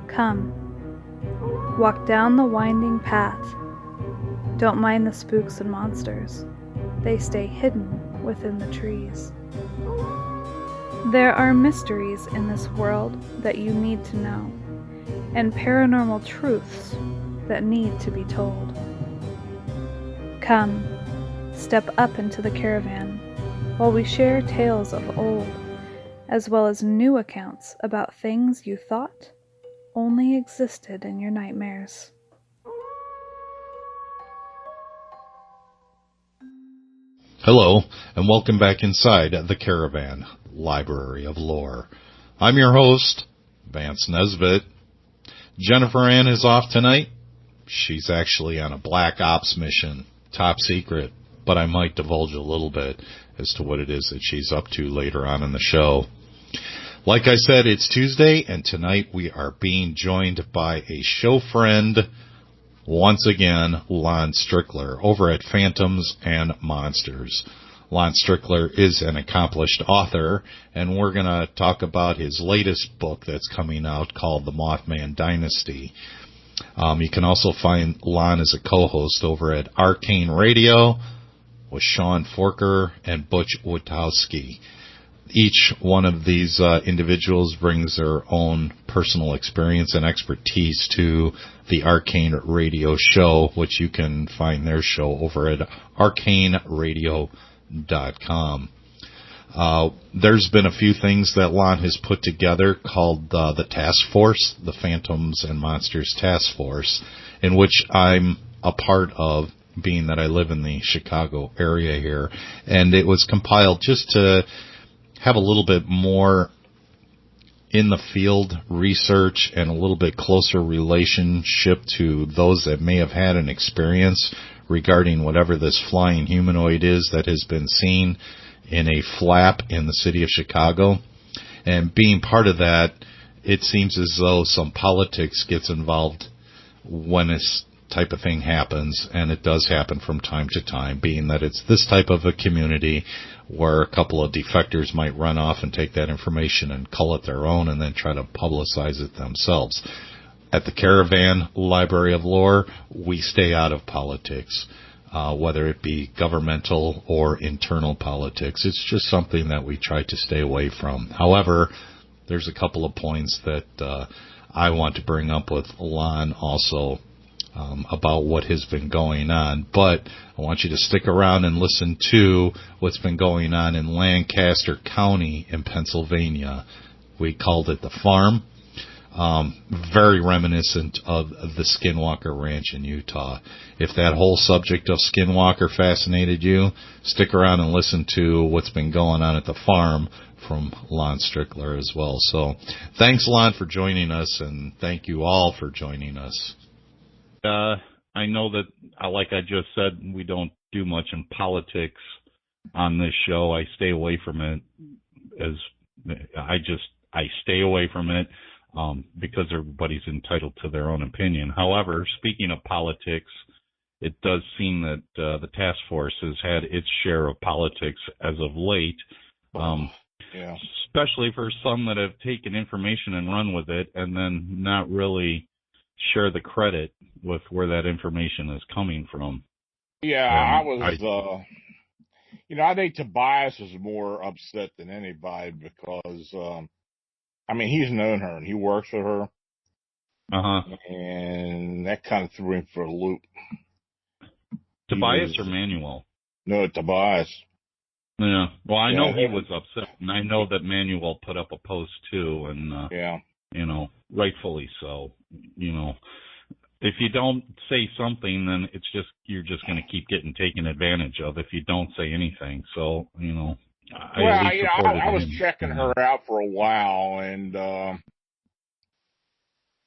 Come, walk down the winding path. Don't mind the spooks and monsters. They stay hidden within the trees. There are mysteries in this world that you need to know, and paranormal truths that need to be told. Come, step up into the caravan while we share tales of old, as well as new accounts about things you thought only existed in your nightmares. Hello, and welcome back inside the Caravan Library of Lore. I'm your host, Vance Nesbitt. Jennifer Ann is off tonight. She's actually on a Black Ops mission, top secret, but I might divulge a little bit as to what it is that she's up to later on in the show. Like I said, it's Tuesday, and tonight we are being joined by a show friend, once again, Lon Strickler, over at Phantoms and Monsters. Lon Strickler is an accomplished author, and we're going to talk about his latest book that's coming out called The Mothman Dynasty. You can also find Lon as a co-host over at Arcane Radio with Sean Forker and Butch Witowski. Each one of these individuals brings their own personal experience and expertise to the Arcane Radio show, which you can find their show over at arcaneradio.com. There's been a few things that Lon has put together called the Task Force, the Phantoms and Monsters Task Force, in which I'm a part of, being that I live in the Chicago area here. And it was compiled just to have a little bit more in the field research and a little bit closer relationship to those that may have had an experience regarding whatever this flying humanoid is that has been seen in a flap in the city of Chicago. And being part of that, it seems as though some politics gets involved when this type of thing happens, and it does happen from time to time, being that it's this type of a community where a couple of defectors might run off and take that information and call it their own and then try to publicize it themselves. At the Caravan Library of Lore, we stay out of politics, whether it be governmental or internal politics. It's just something that we try to stay away from. However, there's a couple of points that I want to bring up with Lon also about what has been going on. But I want you to stick around and listen to what's been going on in Lancaster County in Pennsylvania. We called it the Farm. Very reminiscent of the Skinwalker Ranch in Utah. If that whole subject of Skinwalker fascinated you, stick around and listen to what's been going on at the Farm from Lon Strickler as well. So thanks, Lon, for joining us, and thank you all for joining us. I know that, like I just said, we don't do much in politics on this show. I stay away from it. I stay away from it because everybody's entitled to their own opinion. However, speaking of politics, it does seem that the task force has had its share of politics as of late. Yeah. Especially for some that have taken information and run with it and then not really share the credit with where that information is coming from. Yeah, I think Tobias is more upset than anybody because, he's known her and he works with her. Uh-huh. And that kind of threw him for a loop. Tobias or Manuel? No, Tobias. Yeah. Well, I know he was upset, and I know that Manuel put up a post too, and rightfully so. If you don't say something, then you're just going to keep getting taken advantage of if you don't say anything. So, I was checking her out for a while, and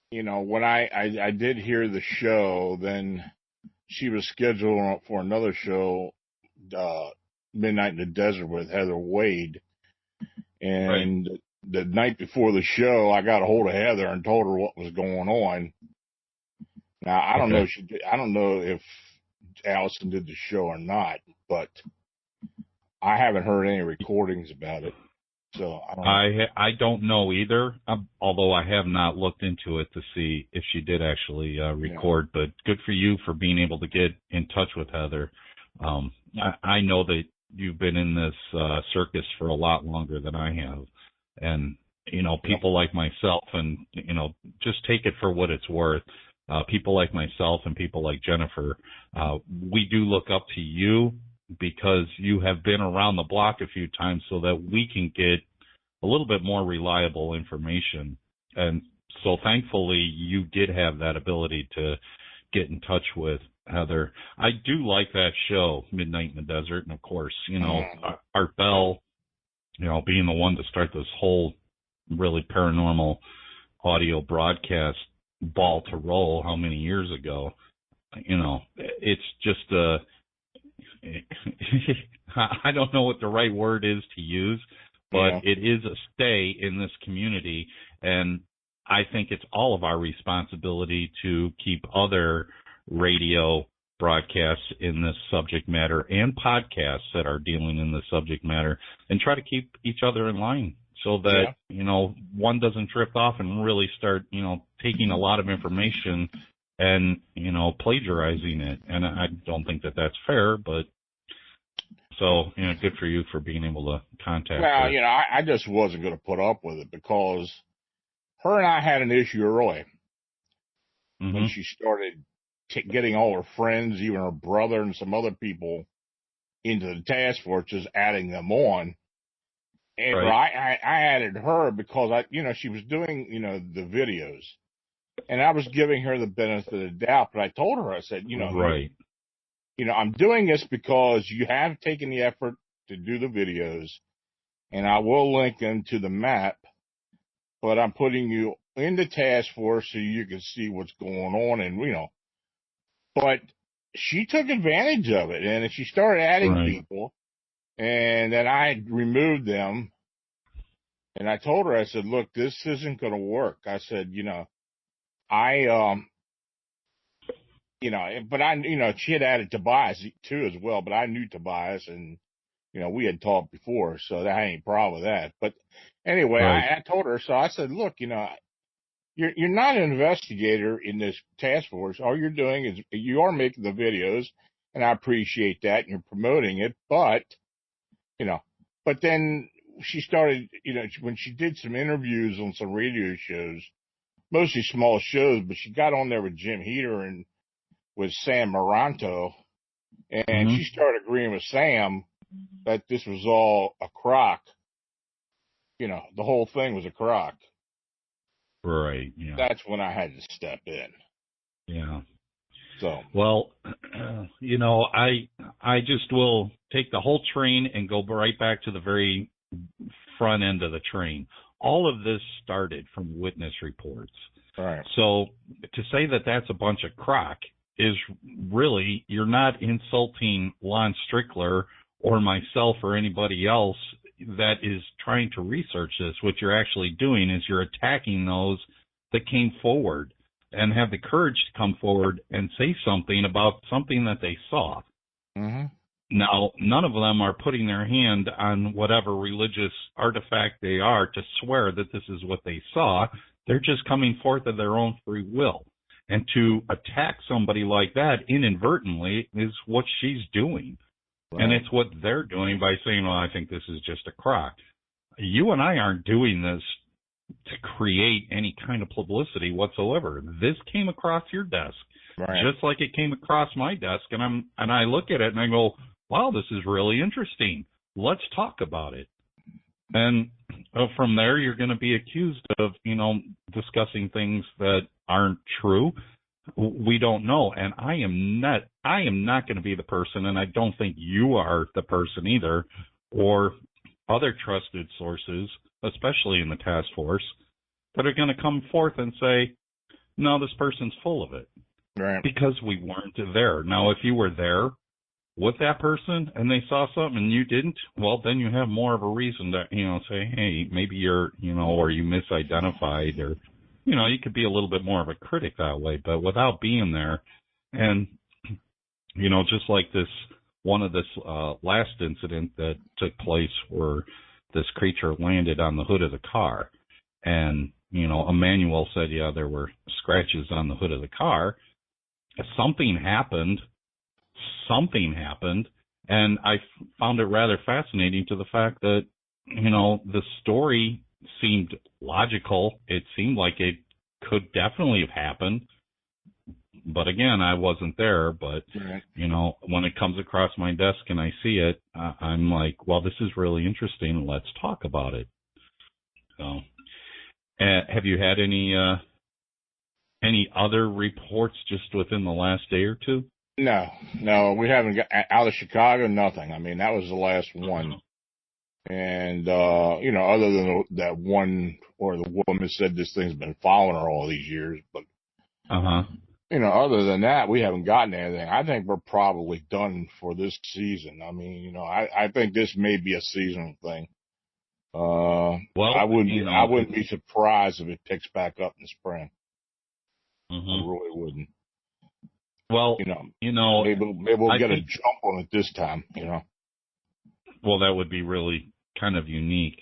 when I did hear the show, then she was scheduled for another show, Midnight in the Desert with Heather Wade, and the night before the show, I got a hold of Heather and told her what was going on. Now, I don't know I don't know if Allison did the show or not, but I haven't heard any recordings about it. So I don't know. I don't know either, although I have not looked into it to see if she did actually record. Yeah. But good for you for being able to get in touch with Heather. I know that you've been in this circus for a lot longer than I have, and people like myself, and just take it for what it's worth. People like myself and people like Jennifer, we do look up to you, because you have been around the block a few times so that we can get a little bit more reliable information. And so thankfully you did have that ability to get in touch with Heather. I do like that show, Midnight in the Desert. And of course, Art Bell, being the one to start this whole really paranormal audio broadcast ball to roll how many years ago, it's just I don't know what the right word is to use, but it is a stay in this community, and I think it's all of our responsibility to keep other radio broadcasts in this subject matter and podcasts that are dealing in this subject matter, and try to keep each other in line so that, one doesn't drift off and really start, taking a lot of information and, plagiarizing it. And I don't think that that's fair, but so, good for you for being able to contact her. Well, I just wasn't going to put up with it, because her and I had an issue early when she started getting all her friends, even her brother and some other people, into the task force, just adding them on. And I added her because she was doing, the videos. And I was giving her the benefit of the doubt, but I told her, I said, I'm doing this because you have taken the effort to do the videos, and I will link them to the map, but I'm putting you in the task force so you can see what's going on, and, but she took advantage of it, and she started adding people, and then I removed them, and I told her, I said, look, this isn't going to work. I said, but she had added Tobias too as well, but I knew Tobias, and, we had talked before, so that ain't a problem with that. But anyway, I told her, so I said, look, you're not an investigator in this task force. All you're doing is you are making the videos, and I appreciate that, and you're promoting it, but then she started, when she did some interviews on some radio shows, mostly small shows, but she got on there with Jim Heater and with Sam Moranto, and she started agreeing with Sam that this was all a crock. The whole thing was a crock. Right. Yeah. That's when I had to step in. Yeah. So. Well, I just will take the whole train and go right back to the very front end of the train. All of this started from witness reports. Right. So to say that that's a bunch of crock is really, you're not insulting Lon Strickler or myself or anybody else that is trying to research this. What you're actually doing is you're attacking those that came forward and have the courage to come forward and say something about something that they saw. Now, none of them are putting their hand on whatever religious artifact they are to swear that this is what they saw. They're just coming forth of their own free will. And to attack somebody like that inadvertently is what she's doing. And it's what they're doing by saying, well, I think this is just a crock. You and I aren't doing this to create any kind of publicity whatsoever. This came across your desk, just like it came across my desk. And I look at it and I go, wow, this is really interesting. Let's talk about it. And from there, you're going to be accused of, discussing things that aren't true. We don't know. And I am not going to be the person, and I don't think you are the person either, or other trusted sources, especially in the task force, that are going to come forth and say, no, this person's full of it. Right. Because we weren't there. Now, if you were there with that person and they saw something and you didn't, well, then you have more of a reason to, say, hey, maybe you're, or you misidentified, or, you could be a little bit more of a critic that way. But without being there, and, just like this last incident that took place where this creature landed on the hood of the car. And, Emmanuel said, yeah, there were scratches on the hood of the car. Something happened. And I found it rather fascinating to the fact that, the story seemed logical. It seemed like it could definitely have happened. But again, I wasn't there. But, right. When it comes across my desk and I see it, I'm like, well, this is really interesting. Let's talk about it. So, have you had any other reports just within the last day or two? No, we haven't got out of Chicago. Nothing. I mean, that was the last one. And, other than that one where the woman said this thing's been following her all these years, but, other than that, we haven't gotten anything. I think we're probably done for this season. I mean, I think this may be a seasonal thing. Well, I wouldn't be surprised if it picks back up in the spring. I really wouldn't. Well, maybe we'll get a jump on it this time, Well, that would be really kind of unique.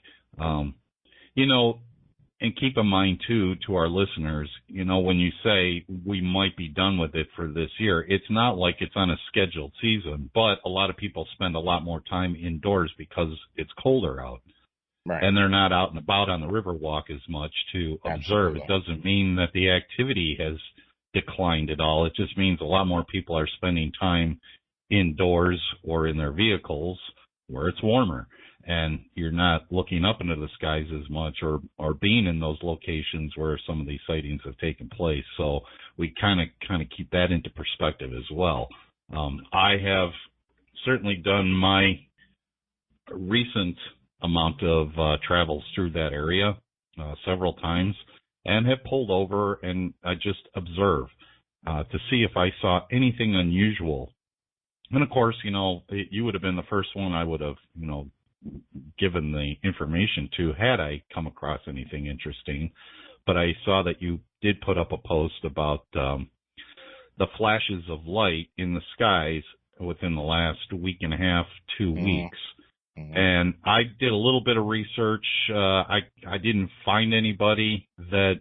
And keep in mind, too, to our listeners, when you say we might be done with it for this year, it's not like it's on a scheduled season, but a lot of people spend a lot more time indoors because it's colder out. Right. And they're not out and about on the Riverwalk as much to observe. Absolutely. It doesn't mean that the activity has declined at all. It just means a lot more people are spending time indoors or in their vehicles where it's warmer. And you're not looking up into the skies as much or being in those locations where some of these sightings have taken place. So we kind of keep that into perspective as well. I have certainly done my recent amount of travels through that area several times and have pulled over and I just observe to see if I saw anything unusual. And of course, you would have been the first one I would have, given the information to had I come across anything interesting. But I saw that you did put up a post about the flashes of light in the skies within the last week and a half, 2 weeks. And I did a little bit of research. I didn't find anybody that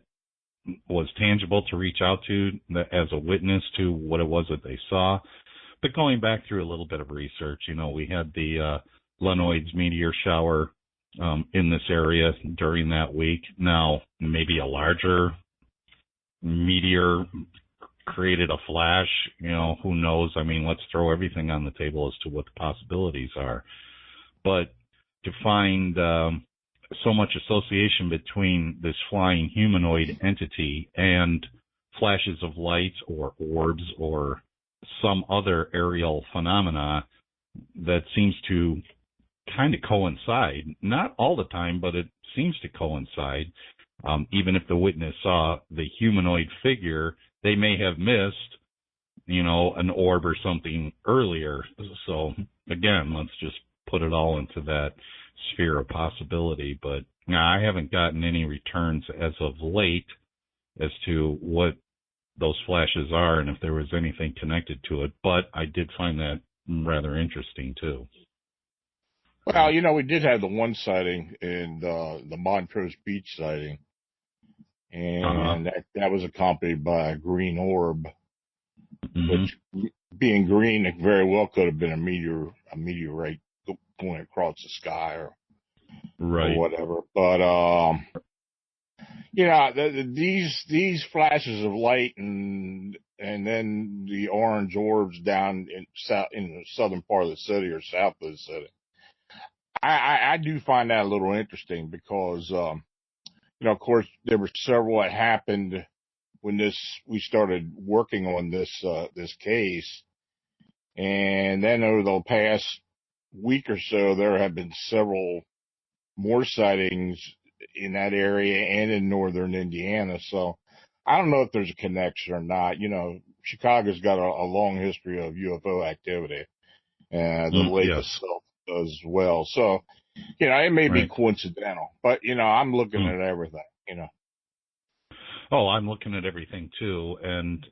was tangible to reach out to as a witness to what it was that they saw. But going back through a little bit of research, we had the Lenoids meteor shower in this area during that week. Now, maybe a larger meteor created a flash, who knows? I mean, let's throw everything on the table as to what the possibilities are. But to find so much association between this flying humanoid entity and flashes of light or orbs or some other aerial phenomena that seems to kind of coincide, not all the time, but it seems to coincide. Even if the witness saw the humanoid figure, they may have missed, an orb or something earlier. So again, let's just put it all into that sphere of possibility. But I haven't gotten any returns as of late as to what those flashes are and if there was anything connected to it. But I did find that rather interesting too. Well, we did have the one sighting in the Montrose Beach sighting, and that was accompanied by a green orb, which, being green, it very well could have been a meteorite going across the sky or whatever. But these flashes of light and then the orange orbs down in the southern part of the city or south of the city. I do find that a little interesting because, of course, there were several that happened when we started working on this case. And then over the past week or so, there have been several more sightings in that area and in northern Indiana. So I don't know if there's a connection or not. Chicago's got a long history of UFO activity. The lake itself as well. So, it may be coincidental, but, I'm looking at everything, Oh, I'm looking at everything too. And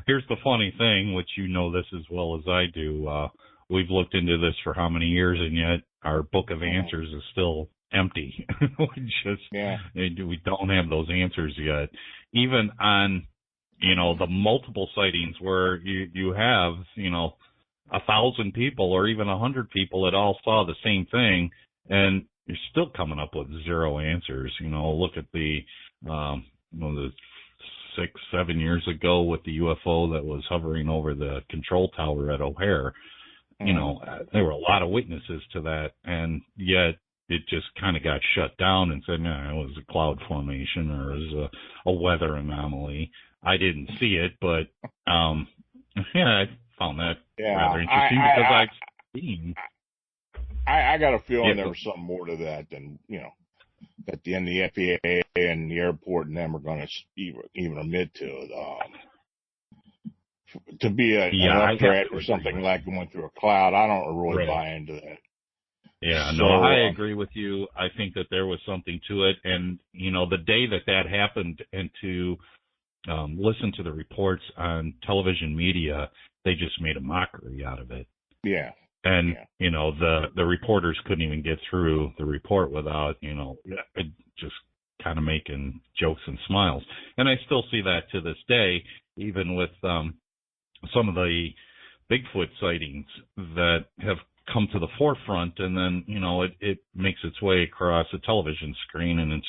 here's the funny thing, which this as well as I do. we've looked into this for how many years, and yet our book of answers is still empty. We don't have those answers yet. Even on, the multiple sightings where you have, 1,000 people or even 100 people that all saw the same thing, and you're still coming up with zero answers. Look at the 6-7 years ago with the UFO that was hovering over the control tower at O'Hare. There were a lot of witnesses to that, and yet it just kind of got shut down and said, no, it was a cloud formation or it was a weather anomaly. I didn't see it, but I found that rather interesting because I've seen. I got a feeling there was something more to that than, at the end the FAA and the airport and them are going to even admit to. To be an updraft or something like going through a cloud, I don't really buy into that. Yeah, no, I agree with you. I think that there was something to it. And, the day that happened, and to listen to the reports on television media, they just made a mockery out of it. Yeah. And, the reporters couldn't even get through the report without, just kind of making jokes and smiles. And I still see that to this day, even with some of the Bigfoot sightings that have come to the forefront, and then, it makes its way across a television screen, and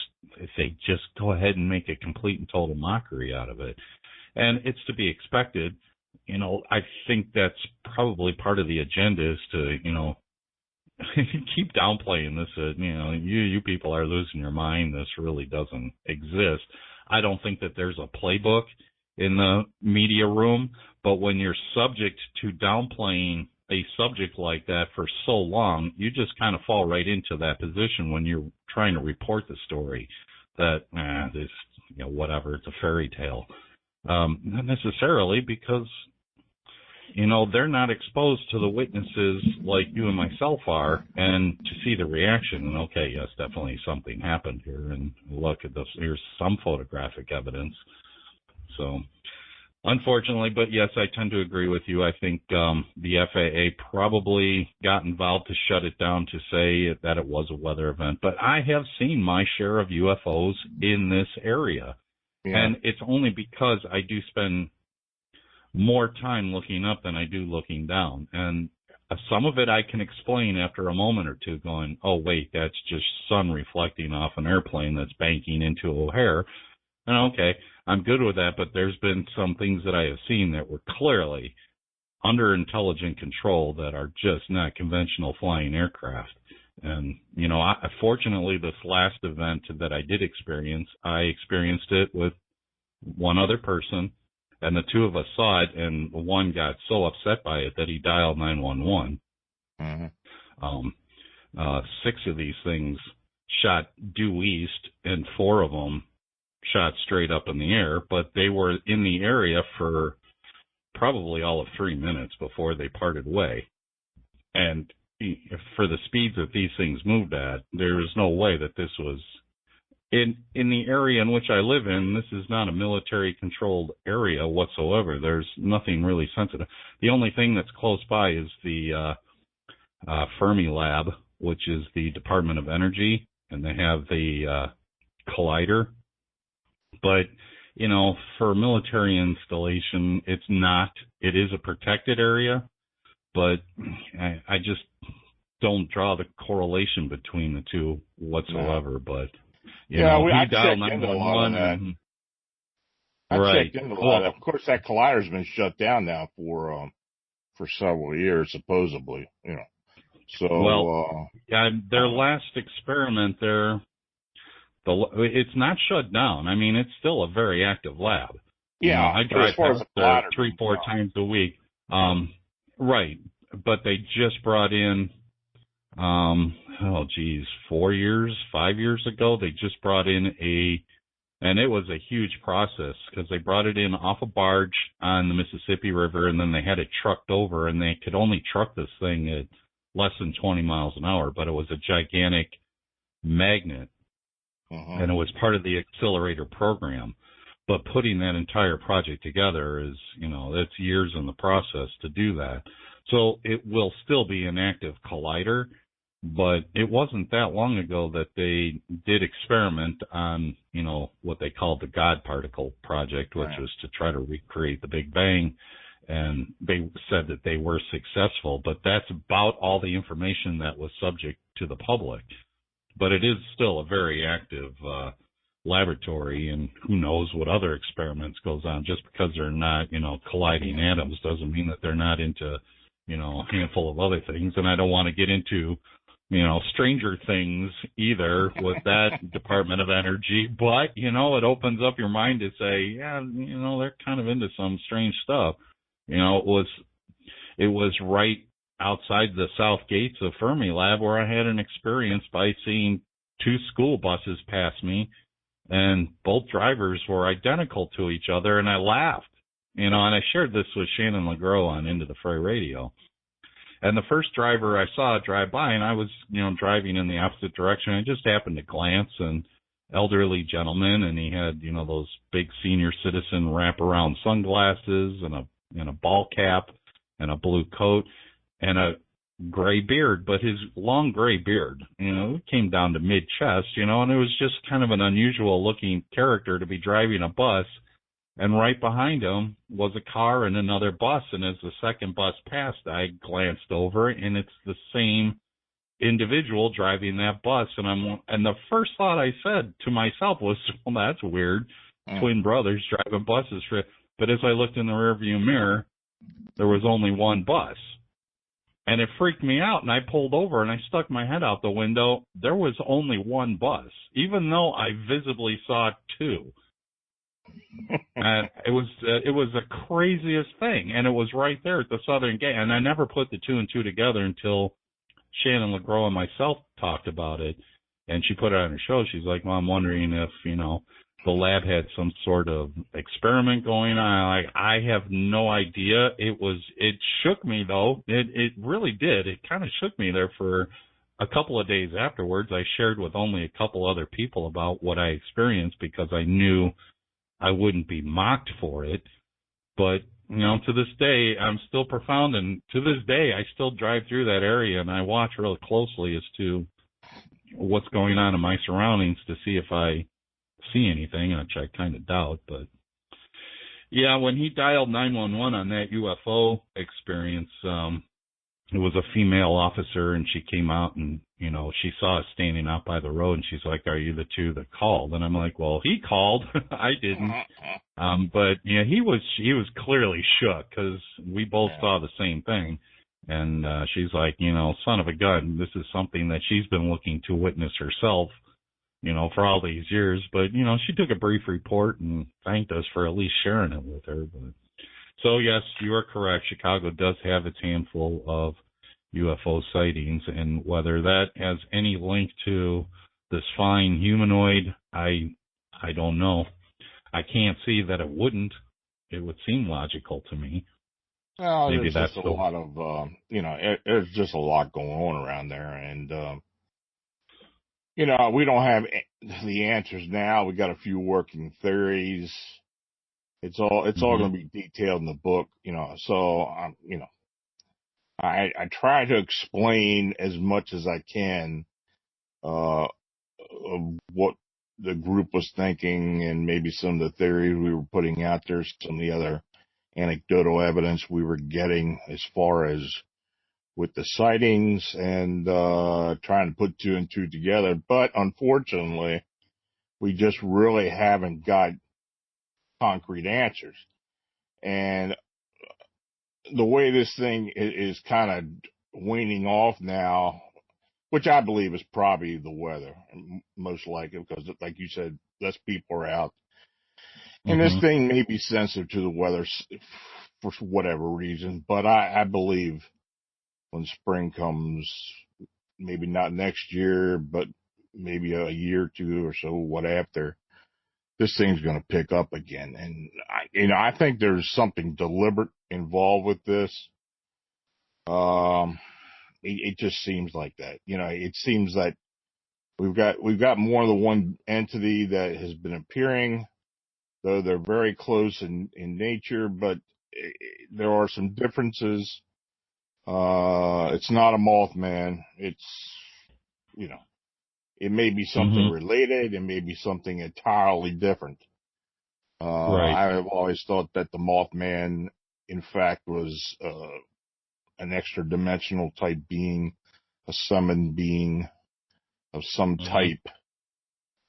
they just go ahead and make a complete and total mockery out of it. And it's to be expected. I think that's probably part of the agenda is to, keep downplaying this. You people are losing your mind. This really doesn't exist. I don't think that there's a playbook in the media room, but when you're subject to downplaying a subject like that for so long, you just kind of fall right into that position when you're trying to report the story that, this, whatever, it's a fairy tale. Not necessarily, because, they're not exposed to the witnesses like you and myself are, and to see the reaction. And okay, yes, definitely something happened here, and look at this. Here's some photographic evidence. So, unfortunately, but yes, I tend to agree with you. I think the FAA probably got involved to shut it down to say that it was a weather event. But I have seen my share of UFOs in this area. Yeah. And it's only because I do spend more time looking up than I do looking down. And some of it I can explain after a moment or two going, oh, wait, that's just sun reflecting off an airplane that's banking into O'Hare. And okay, I'm good with that, but there's been some things that I have seen that were clearly under intelligent control that are just not conventional flying aircraft. And, fortunately, this last event that I did experience, I experienced it with one other person, and the two of us saw it, and one got so upset by it that he dialed 911. Mm-hmm. 6 of these things shot due east, and 4 of them shot straight up in the air, but they were in the area for probably all of 3 minutes before they parted way. And for the speeds that these things moved at, there is no way that this was in the area in which I live in. This is not a military controlled area whatsoever. There's nothing really sensitive. The only thing that's close by is the Fermi Lab, which is the Department of Energy, and they have the collider. But, for a military installation, it's not. It is a protected area, but I just don't draw the correlation between the two whatsoever. No. But, he dialed 911. I checked into a lot of that. Of course, that collider's been shut down now for several years, supposedly, So, their last experiment there, it's not shut down. I mean, it's still a very active lab. Yeah, I drive past there 3-4 times a week. Right, but they just brought in, 5 years ago, they just brought in and it was a huge process because they brought it in off a barge on the Mississippi River, and then they had it trucked over, and they could only truck this thing at less than 20 miles an hour, but it was a gigantic magnet. Uh-huh. And it was part of the accelerator program. But putting that entire project together is, it's years in the process to do that. So it will still be an active collider, but it wasn't that long ago that they did experiment on, what they called the God Particle Project, which was to try to recreate the Big Bang. And they said that they were successful, but that's about all the information that was subject to the public. But it is still a very active laboratory, and who knows what other experiments goes on. Just because they're not, colliding atoms doesn't mean that they're not into, a handful of other things. And I don't want to get into, stranger things either with that Department of Energy. But, it opens up your mind to say, yeah, they're kind of into some strange stuff. It was right outside the south gates of Fermilab where I had an experience by seeing two school buses pass me, and both drivers were identical to each other, and I laughed, and I shared this with Shannon LeGros on Into the Fray Radio. And the first driver I saw drive by, and I was, driving in the opposite direction. I just happened to glance, and elderly gentleman, and he had, those big senior citizen wraparound sunglasses and a ball cap and a blue coat and a gray beard, but his long gray beard, it came down to mid-chest, and it was just kind of an unusual looking character to be driving a bus. And right behind him was a car and another bus. And as the second bus passed, I glanced over, and it's the same individual driving that bus. And the first thought I said to myself was, well, that's weird. Twin brothers driving buses. But as I looked in the rearview mirror, there was only one bus. And it freaked me out, and I pulled over, and I stuck my head out the window. There was only one bus, even though I visibly saw two. And it was the craziest thing, and it was right there at the Southern Gate. And I never put the two and two together until Shannon LeGros and myself talked about it, and she put it on her show. She's like, well, I'm wondering if, the lab had some sort of experiment going on. I have no idea. It shook me, though. It really did. It kind of shook me there for a couple of days afterwards. I shared with only a couple other people about what I experienced because I knew I wouldn't be mocked for it. But, to this day, I'm still profound. And to this day, I still drive through that area, and I watch really closely as to what's going on in my surroundings to see if I see anything, which I kind of doubt. But yeah, when he dialed 911 on that UFO experience, it was a female officer, and she came out and, she saw us standing out by the road, and she's like, are you the two that called? And I'm like, well, he called. I didn't. But yeah, he was clearly shook because we both saw the same thing. And she's like, son of a gun, this is something that she's been looking to witness herself, for all these years. But, she took a brief report and thanked us for at least sharing it with her. But so, yes, you are correct. Chicago does have its handful of UFO sightings, and whether that has any link to this flying humanoid, I don't know. I can't see that it wouldn't. It would seem logical to me. Well, maybe there's just a lot of, there's just a lot going on around there, and we don't have the answers now. We got a few working theories. It's all going to be detailed in the book, so, I try to explain as much as I can, of what the group was thinking and maybe some of the theories we were putting out there, some of the other anecdotal evidence we were getting as far as with the sightings and, trying to put two and two together. But unfortunately, we just really haven't got concrete answers. And the way this thing is kind of waning off now, which I believe is probably the weather, most likely, because like you said, less people are out. And this thing may be sensitive to the weather for whatever reason, but I believe when spring comes, maybe not next year, but maybe a year or two or so, what after, this thing's going to pick up again. And I think there's something deliberate involved with this. It just seems like that. It seems that we've got more than one entity that has been appearing, though they're very close in nature, but there are some differences. It's not a Mothman. It's, it may be something related. It may be something entirely different. Right. I have always thought that the Mothman, in fact, was an extra dimensional type being, a summoned being of some type.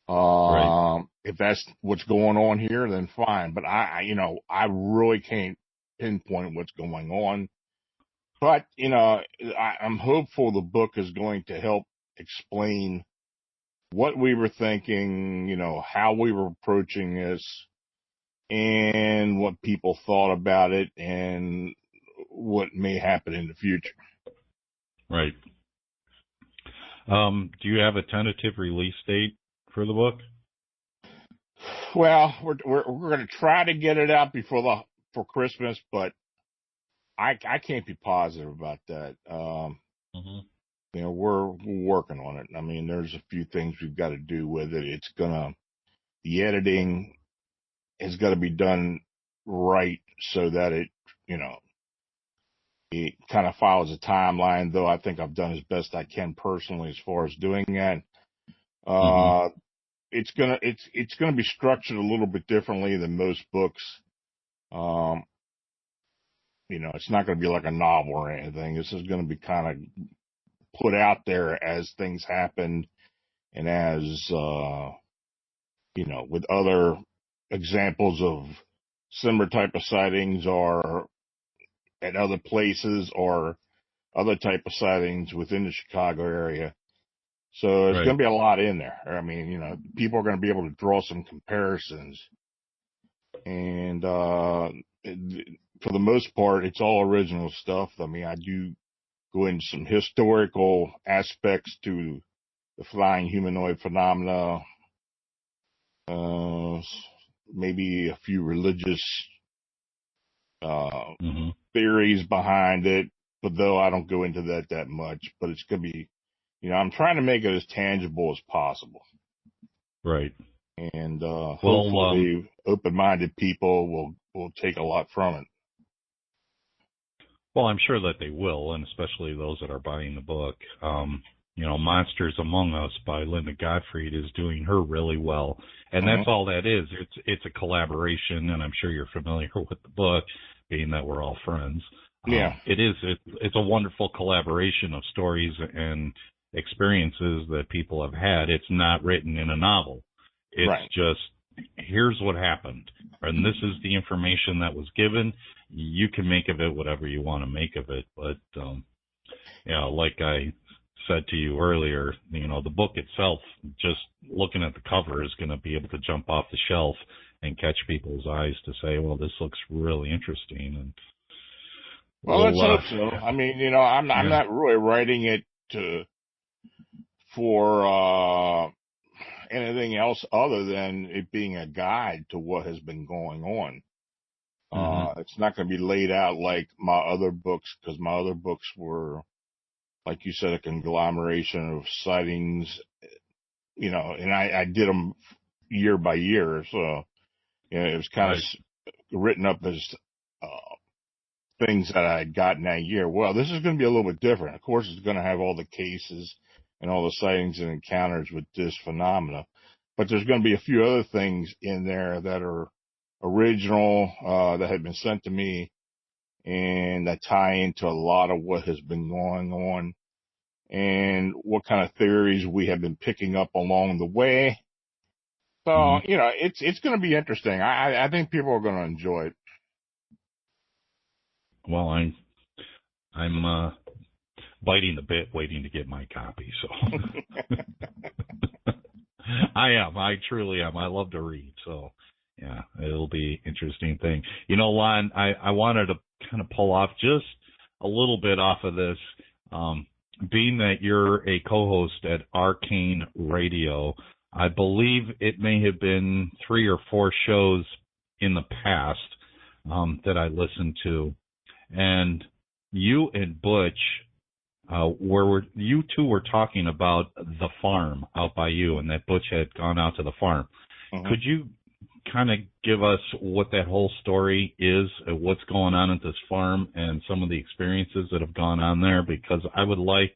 Right. If that's what's going on here, then fine. But I really can't pinpoint what's going on. But, I'm hopeful the book is going to help explain what we were thinking, how we were approaching this, and what people thought about it, and what may happen in the future. Right. Do you have a tentative release date for the book? Well, we're going to try to get it out for Christmas, but I can't be positive about that. We're working on it. I mean, there's a few things we've got to do with it. The editing has got to be done right so that it kind of follows a timeline, though I think I've done as best I can personally as far as doing that. It's gonna be structured a little bit differently than most books. It's not going to be like a novel or anything. This is going to be kind of put out there as things happen, and as with other examples of similar type of sightings, or at other places, or other type of sightings within the Chicago area. So there's going to be a lot in there. I mean, people are going to be able to draw some comparisons, and for the most part, it's all original stuff. I mean, I do go into some historical aspects to the flying humanoid phenomena, maybe a few religious theories behind it, but though I don't go into that much. But it's going to be, I'm trying to make it as tangible as possible. Right. And hopefully open-minded people will take a lot from it. Well, I'm sure that they will, and especially those that are buying the book. Monsters Among Us by Linda Gottfried is doing her really well. And that's all that is. It's a collaboration, and I'm sure you're familiar with the book, being that we're all friends. Yeah. It's a wonderful collaboration of stories and experiences that people have had. It's not written in a novel. It's just, here's what happened, and this is the information that was given. You can make of it whatever you want to make of it. But, like I said to you earlier, the book itself, just looking at the cover, is going to be able to jump off the shelf and catch people's eyes to say, well, this looks really interesting. And let's hope so. I mean, I'm not really writing it for anything else other than it being a guide to what has been going on. It's not going to be laid out like my other books, because my other books were, like you said, a conglomeration of sightings, and I did them year by year. So, it was kind of written up as things that I had gotten that year. Well, this is going to be a little bit different. Of course, it's going to have all the cases and all the sightings and encounters with this phenomena. But there's going to be a few other things in there that are original, that have been sent to me, and that tie into a lot of what has been going on, and what kind of theories we have been picking up along the way. So, it's going to be interesting. I think people are going to enjoy it. Well, I'm biting the bit, waiting to get my copy. So I truly am. I love to read. So yeah, it'll be an interesting thing. Lon, I wanted to kind of pull off just a little bit off of this, being that you're a co-host at Arcane Radio. I believe it may have been 3 or 4 shows in the past that I listened to. And you and Butch, you two were talking about the farm out by you, and that Butch had gone out to the farm. Could you kind of give us what that whole story is, what's going on at this farm, and some of the experiences that have gone on there? Because I would like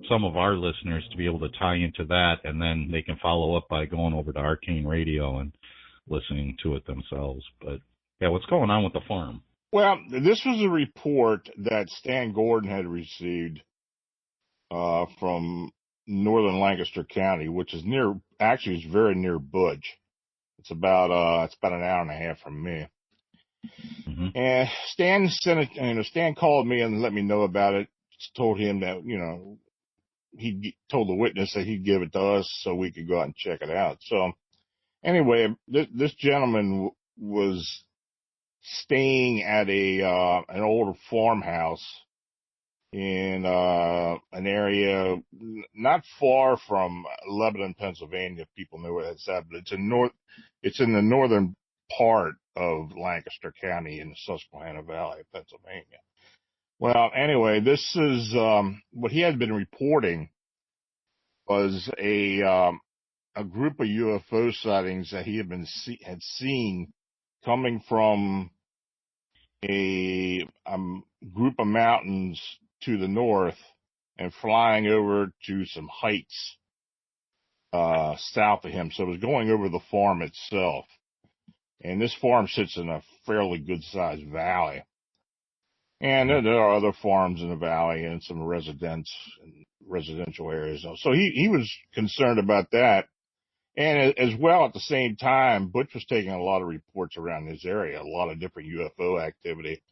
some of our listeners to be able to tie into that, and then they can follow up by going over to Arcane Radio and listening to it themselves. But yeah, what's going on with the farm? Well, this was a report that Stan Gordon had received from northern Lancaster County, which is it's very near Butch. It's about an hour and a half from me. Mm-hmm. And Stan called me and let me know about it. Told him that, he told the witness that he'd give it to us so we could go out and check it out. So anyway, this gentleman was staying at an old farmhouse in an area not far from Lebanon, Pennsylvania. If people know where that's at, but it's in the northern part of Lancaster County in the Susquehanna Valley, Pennsylvania. Well, anyway, this is what he had been reporting was a group of UFO sightings that he had seen coming from a group of mountains to the north and flying over to some heights south of him. So it was going over the farm itself. And this farm sits in a fairly good-sized valley. And there are other farms in the valley and some residential areas. So he was concerned about that. And as well, at the same time, Butch was taking a lot of reports around this area, a lot of different UFO activity.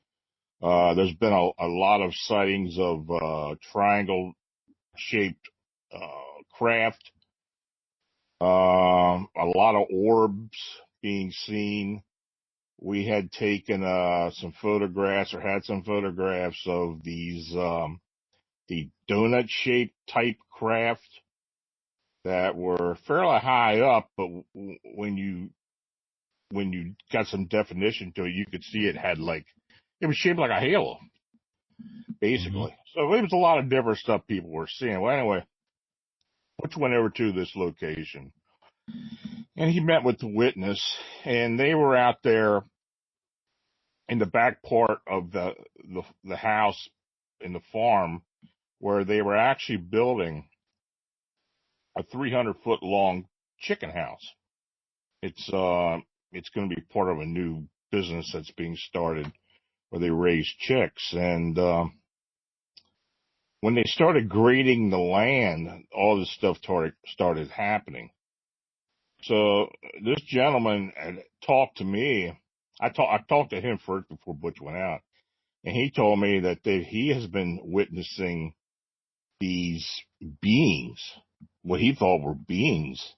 There's been a lot of sightings of triangle-shaped craft, a lot of orbs being seen. We had taken some photographs of these the donut-shaped type craft that were fairly high up, but when you got some definition to it, you could see it was shaped like a halo, basically. Mm-hmm. So it was a lot of different stuff people were seeing. Well, anyway, Butch went over to this location, and he met with the witness, and they were out there in the back part of the house in the farm where they were actually building a 300-foot long chicken house. It's going to be part of a new business that's being started where they raise chicks. And when they started grading the land, all this stuff started happening. So this gentleman had talked to me. I talked to him first before Butch went out, and he told me that he has been witnessing these beings, what he thought were beings,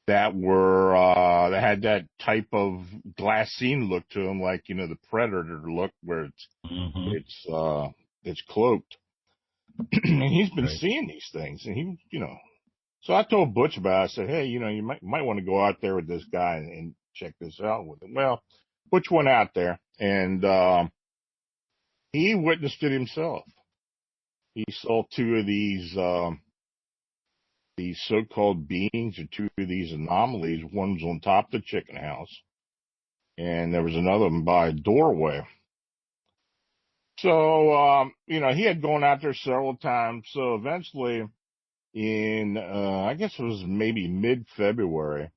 that that had that type of glassine look to them, like, the Predator look, where it's cloaked. And he's been seeing these things, and so I told Butch about it. I said, hey, you might want to go out there with this guy and check this out with him. Well, Butch went out there, and he witnessed it himself. He saw two of these so-called beings, or two of these anomalies. One was on top of the chicken house, and there was another one by a doorway. So, he had gone out there several times. So eventually, in, I guess it was maybe mid-February,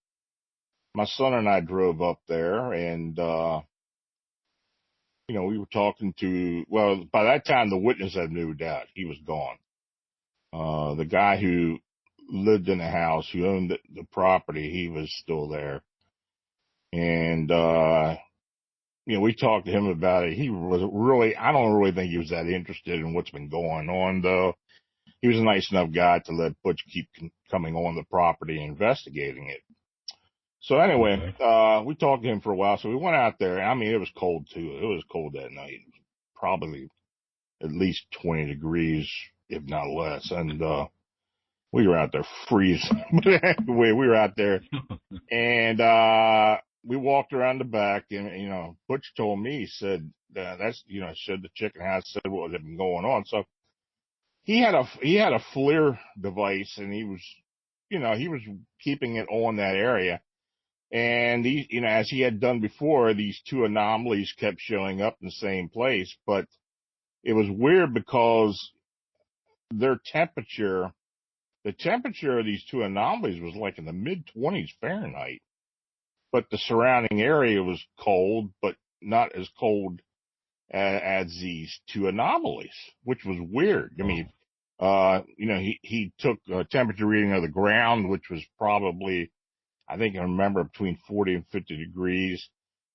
my son and I drove up there, and, we were talking by that time, the witness had moved out. He was gone. The guy who lived in the house, who owned the property, he was still there. And, we talked to him about it. He was I don't really think he was that interested in what's been going on, though. He was a nice enough guy to let Butch keep coming on the property and investigating it. So anyway, we talked to him for a while. So we went out there. I mean, it was cold too. It was cold that night. It was probably at least 20 degrees, if not less. And, we were out there freezing. But anyway, we were out there, and we walked around the back, and Butch told me, he said showed the chicken house, said what had been going on. So he had a FLIR device, and he was keeping it on that area. And these, as he had done before, these two anomalies kept showing up in the same place. But it was weird because their temperature, the temperature of these two anomalies was like in the mid-20s Fahrenheit. But the surrounding area was cold, but not as cold as these two anomalies, which was weird. I mean, he took a temperature reading of the ground, which was probably, I think I remember, between 40 and 50 degrees.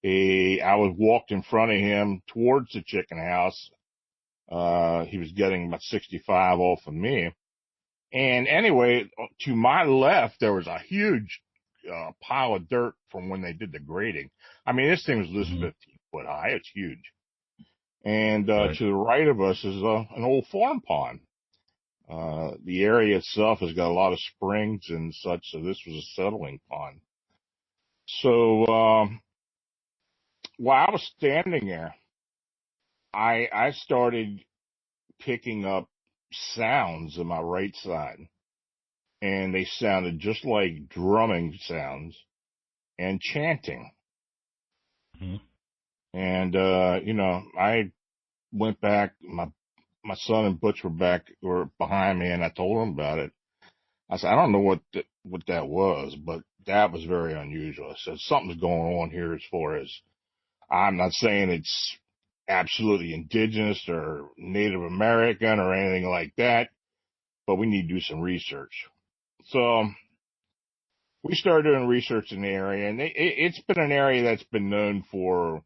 I was walked in front of him towards the chicken house. He was getting about 65 off of me. And anyway, to my left, there was a huge pile of dirt from when they did the grading. I mean, this thing was at least 15 foot high. It's huge. And to the right of us is an old farm pond. The area itself has got a lot of springs and such, so this was a settling pond. So while I was standing there, I started picking up sounds on my right side, and they sounded just like drumming sounds and chanting. Mm-hmm. And I went back. My son and Butch were behind me, and I told them about it. I said, I don't know what that was, but that was very unusual. I said, something's going on here as far as, I'm not saying it's absolutely indigenous or Native American or anything like that, but we need to do some research. So we started doing research in the area, and it's been an area that's been known for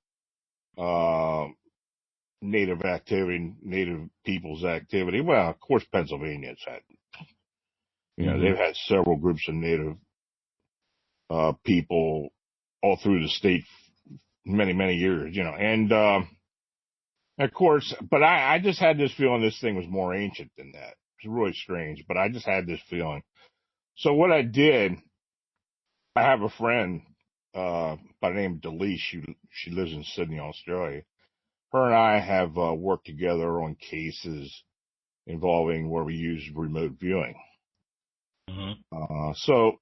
Native activity, Native people's activity. Well, of course, Pennsylvania's had, they've had several groups of Native people all through the state many, many years, and of course, but I just had this feeling this thing was more ancient than that. It's really strange, but I just had this feeling. So what I did, I have a friend by the name of Delise. She lives in Sydney, Australia. Her and I have worked together on cases involving where we use remote viewing. So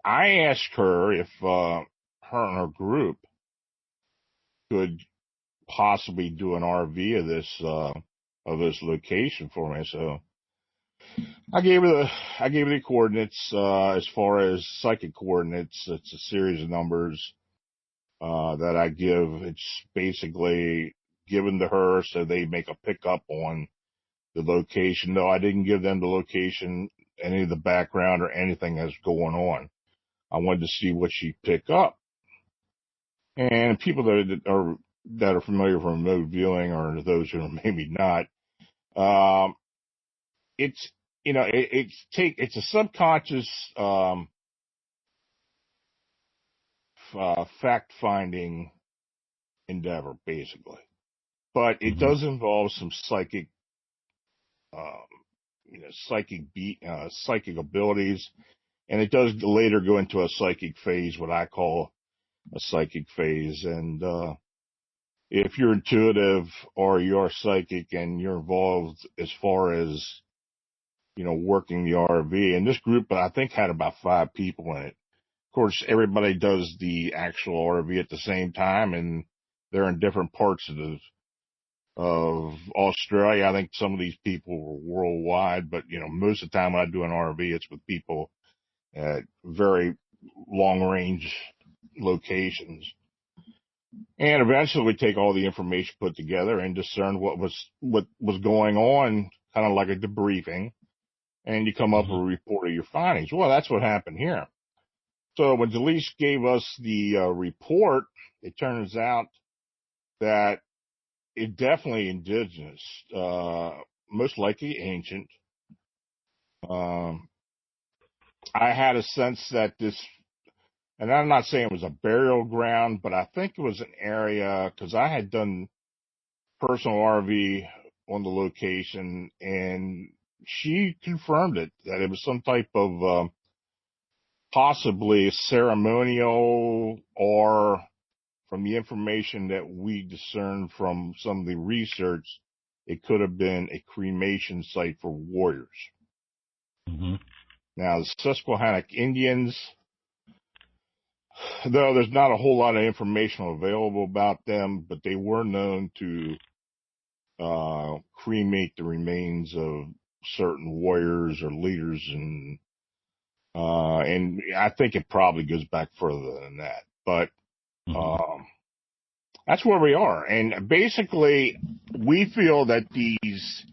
I asked her if her and her group could possibly do an RV of this location for me. So I gave her the coordinates. As far as psychic coordinates, it's a series of numbers that I give. It's basically given to her so they make a pickup on the location. No, I didn't give them the location, any of the background or anything that's going on. I wanted to see what she'd pick up. And people that are familiar with remote viewing, or those who are maybe not, it's it's a subconscious fact finding endeavor, basically, but it does involve some psychic psychic abilities, and it does later go into a psychic phase, what I call a psychic phase. And if you're intuitive or you're psychic and you're involved as far as working the RV, and this group I think had about 5 people in it. Of course, everybody does the actual RV at the same time, and they're in different parts of Australia. I think some of these people were worldwide, but most of the time when I do an RV, it's with people at very long range locations. And eventually we take all the information put together and discern what was going on, kind of like a debriefing, and you come up with a report of your findings. Well, that's what happened here. So when Delise gave us the report, it turns out that it's definitely indigenous, most likely ancient. I had a sense that this, and I'm not saying it was a burial ground, but I think it was an area, because I had done personal RV on the location, and she confirmed it, that it was some type of possibly ceremonial, or from the information that we discerned from some of the research, it could have been a cremation site for warriors. Now, the Susquehannock Indians, though there's not a whole lot of information available about them, but they were known to cremate the remains of certain warriors or leaders, and I think it probably goes back further than that. But that's where we are, and basically, we feel that these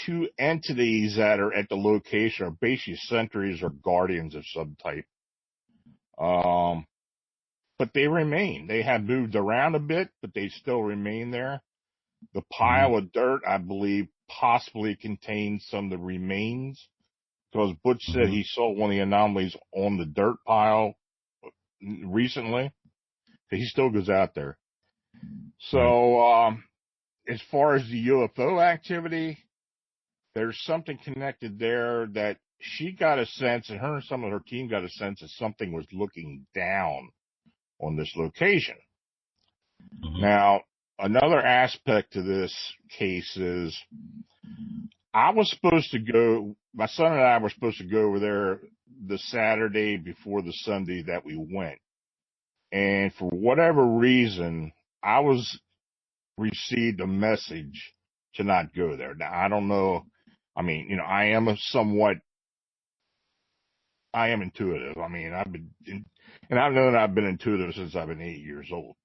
two entities that are at the location are basically sentries or guardians of some type. But they remain. They have moved around a bit, but they still remain there. The pile of dirt, I believe, possibly contains some of the remains, because Butch said he saw one of the anomalies on the dirt pile recently. He still goes out there. So, as far as the UFO activity, there's something connected there that she got a sense, and her and some of her team got a sense that something was looking down on this location. Now, another aspect to this case is my son and I were supposed to go over there the Saturday before the Sunday that we went. And for whatever reason, I received a message to not go there. Now, I don't know. I mean, you know, I am intuitive. I mean, I've known I've been intuitive since I've been 8 years old.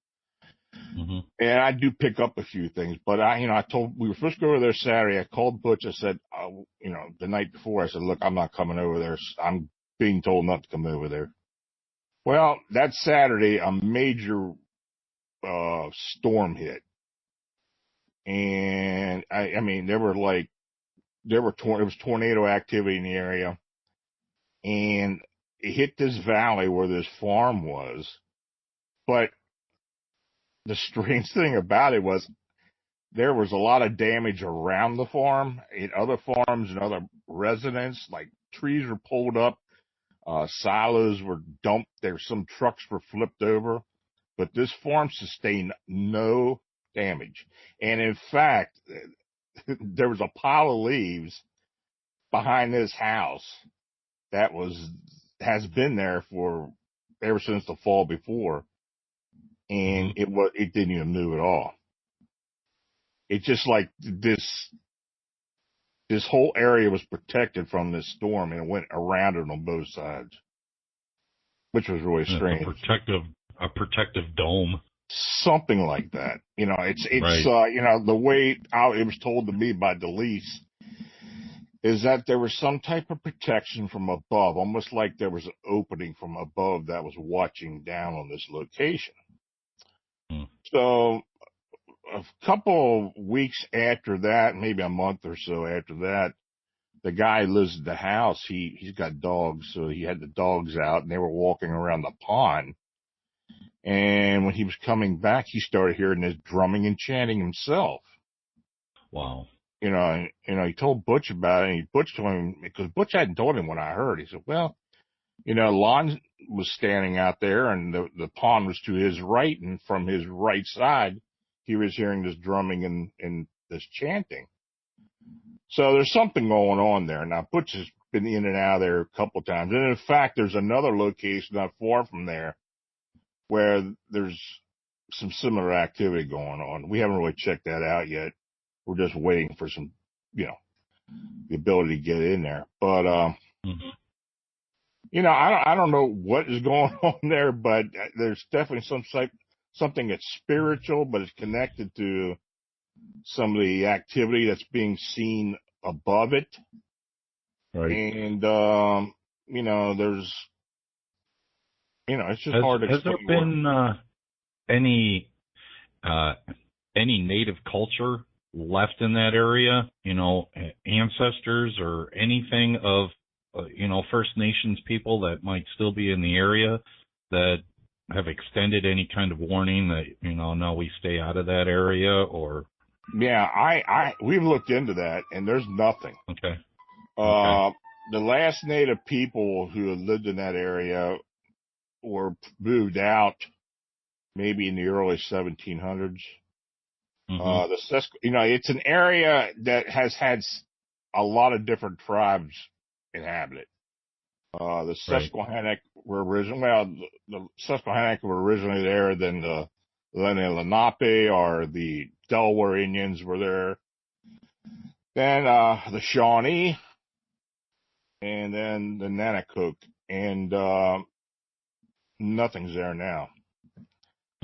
And I do pick up a few things, but we were supposed to go over there Saturday. I called Butch. I said, the night before, I said, look, I'm not coming over there. I'm being told not to come over there. Well, that Saturday, a major storm hit. And I mean, there was tornado activity in the area, and it hit this valley where this farm was. But the strange thing about it was there was a lot of damage around the farm, in other farms and other residents. Like, trees were pulled up, silos were dumped, some trucks were flipped over, but this farm sustained no damage. And in fact, there was a pile of leaves behind this house that has been there ever since the fall before, and it didn't even move at all. It's just like this whole area was protected from this storm, and it went around it on both sides, which was really strange. A protective dome. Something like that. It's right. The way it was told to me by Delise is that there was some type of protection from above, almost like there was an opening from above that was watching down on this location. So a couple of weeks after that, maybe a month or so after that, the guy who lives at the house, he's got dogs, so he had the dogs out, and they were walking around the pond. And when he was coming back, he started hearing this drumming and chanting himself. Wow. He told Butch about it, and Butch told him, because Butch hadn't told him what I heard. He said, well, Lon was standing out there, and the pond was to his right, and from his right side, he was hearing this drumming and this chanting. So there's something going on there. Now, Butch has been in and out of there a couple of times. And in fact, there's another location not far from there where there's some similar activity going on. We haven't really checked that out yet. We're just waiting for some, the ability to get in there. But, I don't know what is going on there, but there's definitely something that's spiritual, but it's connected to some of the activity that's being seen above it. Right. And, there's, it's just hard to explain. Has there been any native culture left in that area? Ancestors or anything of, First Nations people that might still be in the area that have extended any kind of warning that, no, we stay out of that area, or? Yeah, we've looked into that, and there's nothing. Okay. The last native people who had lived in that area were moved out maybe in the early 1700s. It's an area that has had a lot of different tribes inhabit it. The Susquehannock were originally, the Susquehannock were originally there, then the Lenape or the Delaware Indians were there. Then, the Shawnee, and then the Nanacook, and, nothing's there now.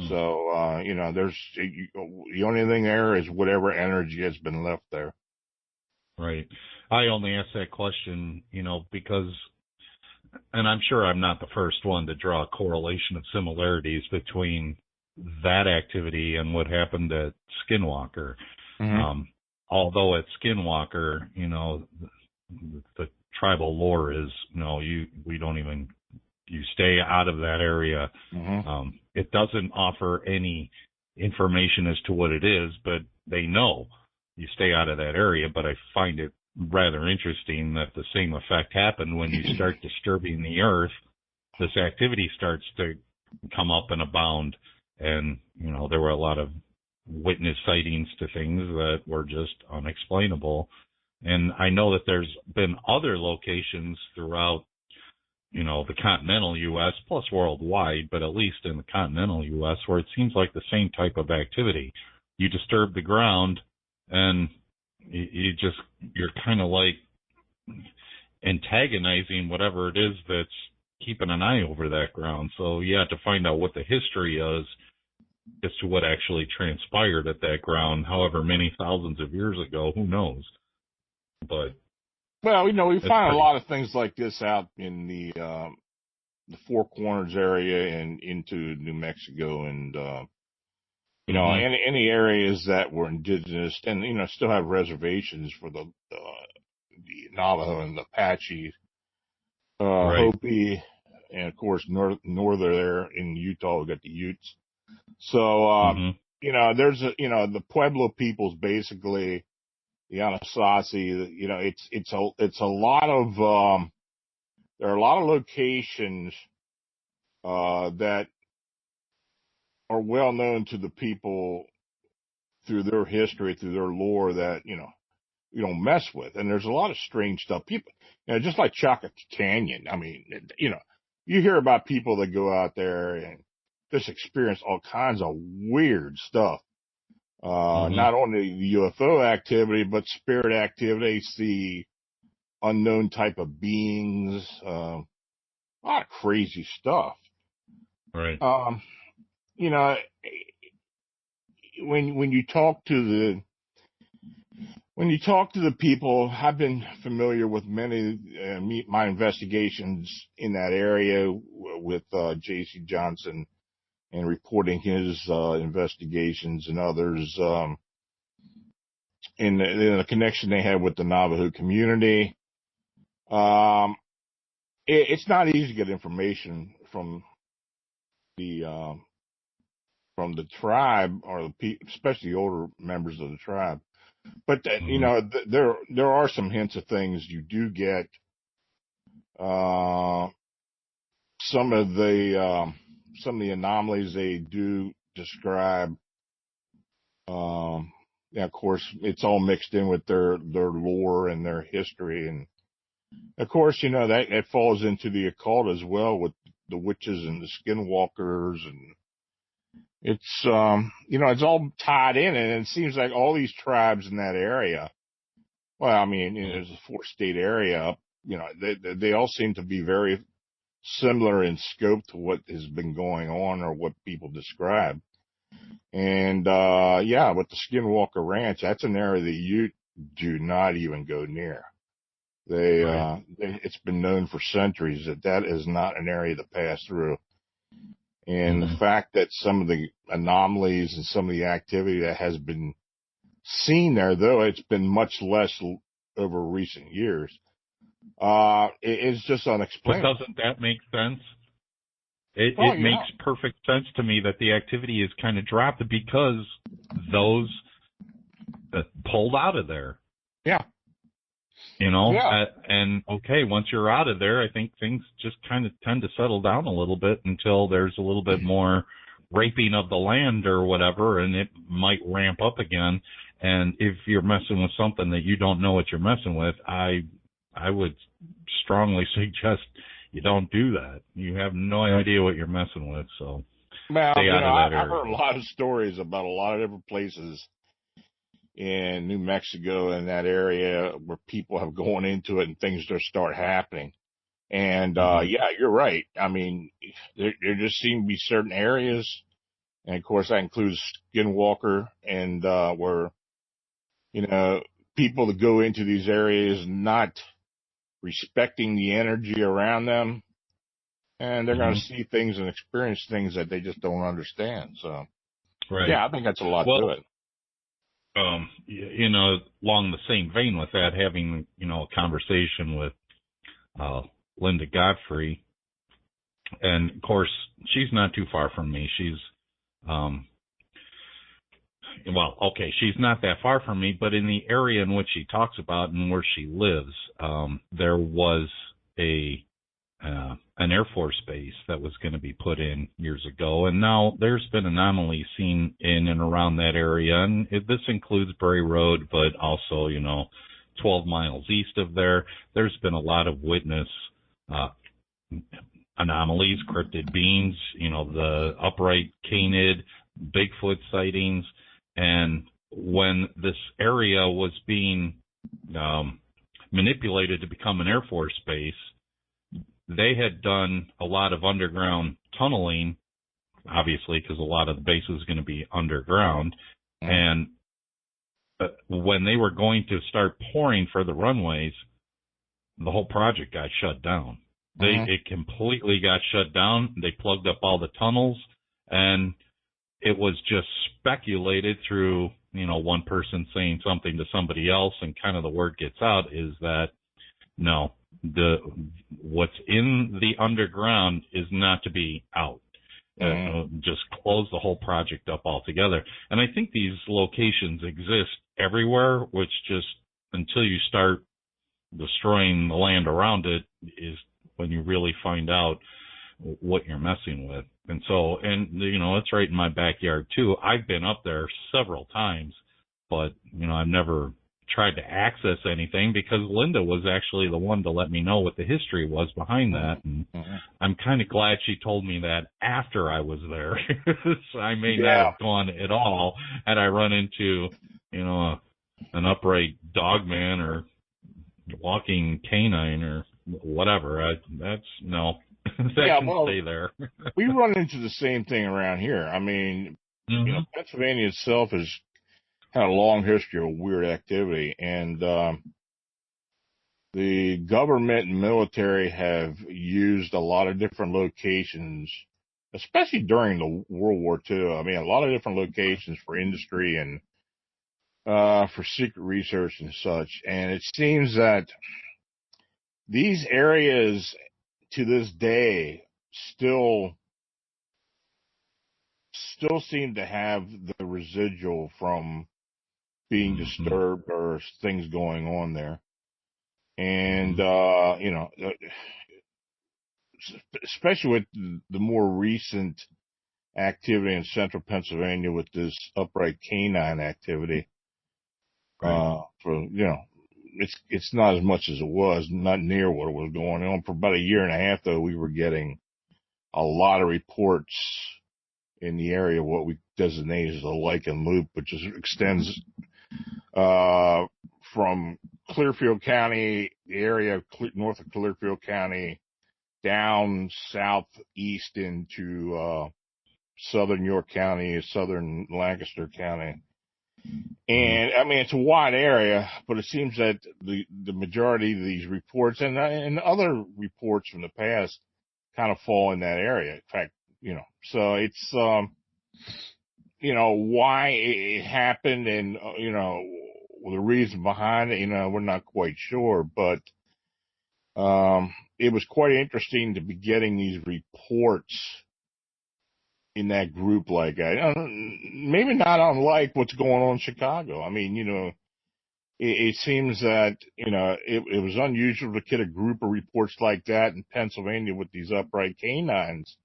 So, the only thing there is whatever energy has been left there. Right. I only ask that question, because, and I'm sure I'm not the first one to draw a correlation of similarities between that activity and what happened at Skinwalker. Mm-hmm. Although at Skinwalker, the tribal lore is, we don't even, you stay out of that area. Mm-hmm. It doesn't offer any information as to what it is, but they know you stay out of that area. But I find it rather interesting that the same effect happened when you start disturbing the earth. This activity starts to come up and abound, and there were a lot of witness sightings to things that were just unexplainable. And I know that there's been other locations throughout the continental U.S. plus worldwide, but at least in the continental U.S. where it seems like the same type of activity. You disturb the ground and you're kind of like antagonizing whatever it is that's keeping an eye over that ground. So you have to find out what the history is as to what actually transpired at that ground, however many thousands of years ago, who knows. But well, we find a lot of things like this out in the Four Corners area and into New Mexico, and any areas that were indigenous and still have reservations for the Navajo and the Apache, Hopi, and of course northern there in Utah we got the Utes. So there's the Pueblo peoples, basically the Anasazi. It's a lot of there are a lot of locations that are well known to the people through their history, through their lore, that you don't mess with. And there's a lot of strange stuff. People, just like Chaka Canyon. I mean, you hear about people that go out there and just experience all kinds of weird stuff. Not only the UFO activity, but spirit activity, see unknown type of beings, a lot of crazy stuff. Right. When you talk to the people, I've been familiar with many my investigations in that area with J.C. Johnson and reporting his investigations and others in the connection they have with the Navajo community. It's not easy to get information from the tribe, or especially the older members of the tribe. But there are some hints of things you do get. Some of the anomalies they do describe. Of course, it's all mixed in with their lore and their history, and of course, that falls into the occult as well, with the witches and the skinwalkers, and it's it's all tied in, and it seems like all these tribes in that area. Well, I mean, there's a 4-state area. They all seem to be very similar in scope to what has been going on or what people describe. And with the Skinwalker Ranch, that's an area that you do not even go near. It's been known for centuries that is not an area to pass through. And the fact that some of the anomalies and some of the activity that has been seen there, though it's been much less over recent years, it's just unexplainable. But doesn't that make sense? It makes perfect sense to me that the activity is kind of dropped because those that pulled out of there. Yeah. And okay, once you're out of there, I think things just kind of tend to settle down a little bit until there's a little bit more raping of the land or whatever, and it might ramp up again. And if you're messing with something that you don't know what you're messing with, I would strongly suggest you don't do that. You have no idea what you're messing with. So well, stay out of that area. I've heard a lot of stories about a lot of different places in New Mexico and that area where people have gone into it and things just start happening. And, yeah, you're right. I mean, there just seem to be certain areas, and of course that includes Skinwalker, and, where, people that go into these areas not respecting the energy around them, and they're going to see things and experience things that they just don't understand. So, right. Yeah, I think that's a lot to it. Along the same vein with that, having, a conversation with Linda Godfrey, and of course, she's not too far from me. She's, she's not that far from me, but in the area in which she talks about and where she lives, there was an Air Force base that was going to be put in years ago, and now there's been anomalies seen in and around that area, and this includes Bray Road, but also, 12 miles east of there. There's been a lot of witness anomalies, cryptid beings, the upright canid, Bigfoot sightings, and when this area was being manipulated to become an Air Force base, they had done a lot of underground tunneling, obviously, because a lot of the base was going to be underground. And when they were going to start pouring for the runways, the whole project got shut down. It completely got shut down. They plugged up all the tunnels, and it was just speculated through, one person saying something to somebody else, and kind of the word gets out is that, no, what's in the underground is not to be out. Just close the whole project up altogether. And I think these locations exist everywhere, which just until you start destroying the land around it is when you really find out what you're messing with. And so, it's right in my backyard too. I've been up there several times, but, I've never tried to access anything because Linda was actually the one to let me know what the history was behind that. And I'm kind of glad she told me that after I was there. So I may not have gone at all had I run into, an upright dog man or walking canine or whatever. Stay there. We run into the same thing around here. I mean, Pennsylvania itself has had a long history of weird activity, and the government and military have used a lot of different locations, especially during the World War II. I mean, a lot of different locations for industry and for secret research and such. And it seems that these areas to this day still seem to have the residual from being disturbed or things going on there. And, especially with the more recent activity in central Pennsylvania with this upright canine activity, it's not as much as it was, not near what was going on. For about a year and a half, though, we were getting a lot of reports in the area of what we designate as a lichen loop, which extends from Clearfield County, the area north of Clearfield County, down southeast into southern York County, southern Lancaster County. And, I mean, it's a wide area, but it seems that the majority of these reports and other reports from the past kind of fall in that area. In fact, so it's, why it happened and, the reason behind it, we're not quite sure, but it was quite interesting to be getting these reports in that group like that. Maybe not unlike what's going on in Chicago. I mean, it seems that, it was unusual to get a group of reports like that in Pennsylvania with these upright canines.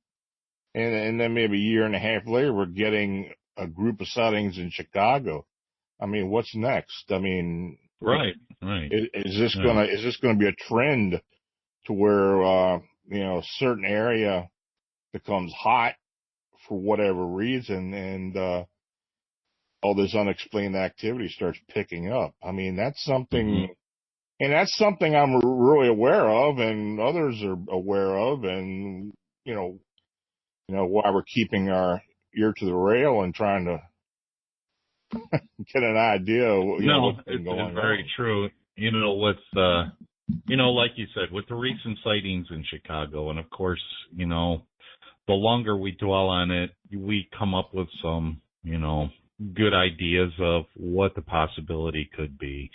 And then maybe a year and a half later, we're getting a group of sightings in Chicago. I mean, what's next? I mean, right. Is this gonna be a trend to where, a certain area becomes hot for whatever reason, and all this unexplained activity starts picking up. I mean, that's something, and that's something I'm really aware of, and others are aware of, and why we're keeping our ear to the rail and trying to get an idea of what's been going on. No, it's very true. Like you said, with the recent sightings in Chicago, and of course, the longer we dwell on it, we come up with some, good ideas of what the possibility could be.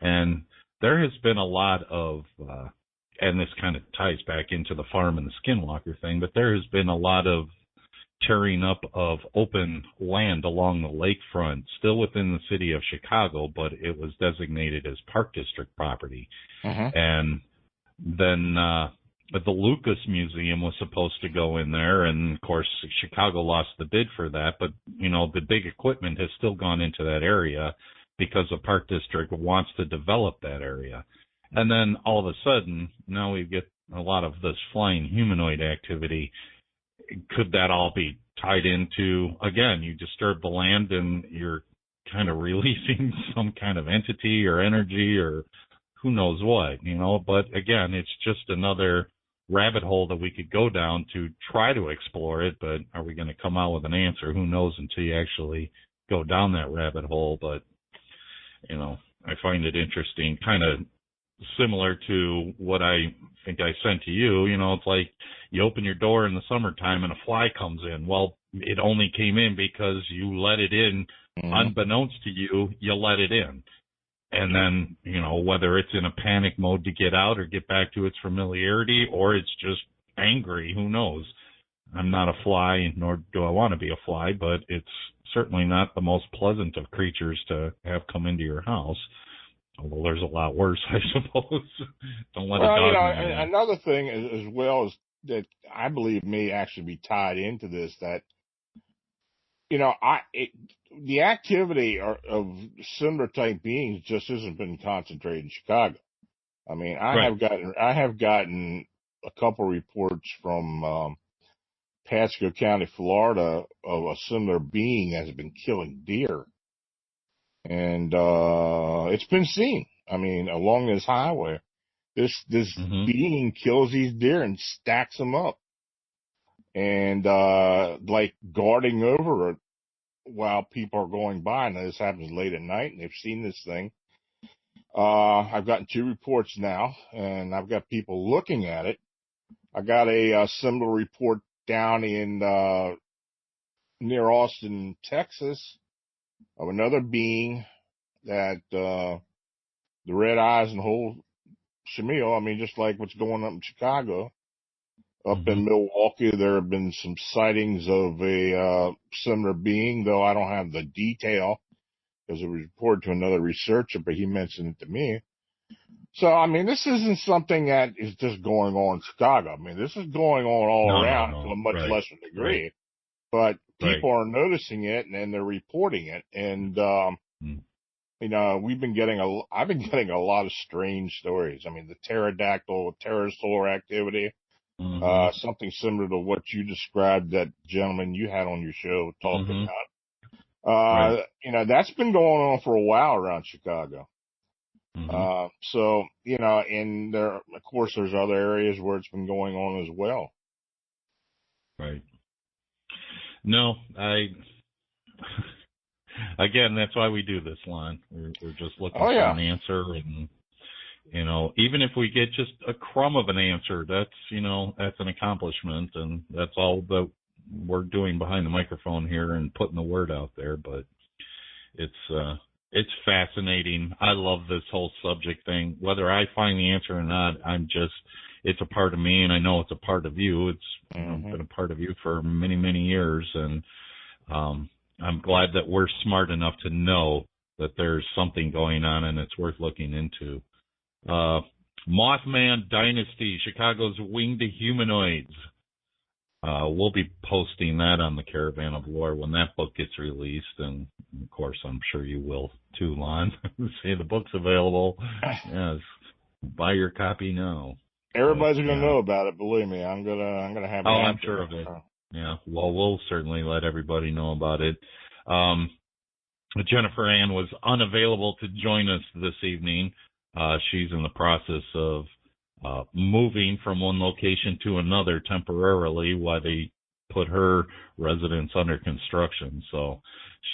And there has been a lot of, and this kind of ties back into the farm and the skinwalker thing, but there has been a lot of tearing up of open land along the lakefront, still within the city of Chicago, but it was designated as Park District property. And then the Lucas Museum was supposed to go in there, and of course Chicago lost the bid for that, but the big equipment has still gone into that area because the Park District wants to develop that area. And then all of a sudden, now we get a lot of this flying humanoid activity. Could that all be tied into, again, you disturb the land and you're kind of releasing some kind of entity or energy or who knows what, but again, it's just another rabbit hole that we could go down to try to explore it, but are we going to come out with an answer? Who knows until you actually go down that rabbit hole. But, I find it interesting, kind of similar to what I think I sent to you. It's like you open your door in the summertime and a fly comes in. Well, it only came in because you let it in. Unbeknownst to you, you let it in. And then, whether it's in a panic mode to get out or get back to its familiarity, or it's just angry, who knows? I'm not a fly, nor do I want to be a fly, but it's certainly not the most pleasant of creatures to have come into your house. Although there's a lot worse, I suppose. Don't let a dog in. Another thing as well is that I believe may actually be tied into this, that the activity of similar type beings just hasn't been concentrated in Chicago. I mean, I have gotten a couple reports from Pasco County, Florida, of a similar being that has been killing deer, and it's been seen. I mean, along this highway, this being kills these deer and stacks them up, and like guarding over it while people are going by. Now, this happens late at night, and they've seen this thing. I've gotten 2 reports now, and I've got people looking at it. I got a similar report down in near Austin, Texas, of another being that the red eyes and whole shamil. I mean, just like what's going on in Chicago. Up in Milwaukee, there have been some sightings of a similar being, though I don't have the detail because it was reported to another researcher, but he mentioned it to me. So, I mean, this isn't something that is just going on in Chicago. I mean, this is going on all around to a much lesser degree. But people are noticing it, and they're reporting it. And, I've been getting a lot of strange stories. I mean, the pterodactyl, pterosaur activity. Something similar to what you described, that gentleman you had on your show talking about. That's been going on for a while around Chicago. So, and there, of course, there's other areas where it's been going on as well. Right. No, again, that's why we do this, Lon. We're just looking for an answer, and even if we get just a crumb of an answer, that's an accomplishment, and that's all that we're doing behind the microphone here and putting the word out there. But it's fascinating. I love this whole subject thing. Whether I find the answer or not, it's a part of me, and I know it's a part of you. It's been a part of you for many, many years, and I'm glad that we're smart enough to know that there's something going on and it's worth looking into. Mothman Dynasty, Chicago's Winged Humanoids. We'll be posting that on the Caravan of Lore when that book gets released, and of course I'm sure you will too, Lon. Say the book's available. Yes, buy your copy now. Everybody's gonna know about it. Believe me, I'm gonna have. Oh, I'm sure of it. Yeah. Well, we'll certainly let everybody know about it. Jennifer Ann was unavailable to join us this evening. She's in the process of moving from one location to another temporarily while they put her residence under construction. So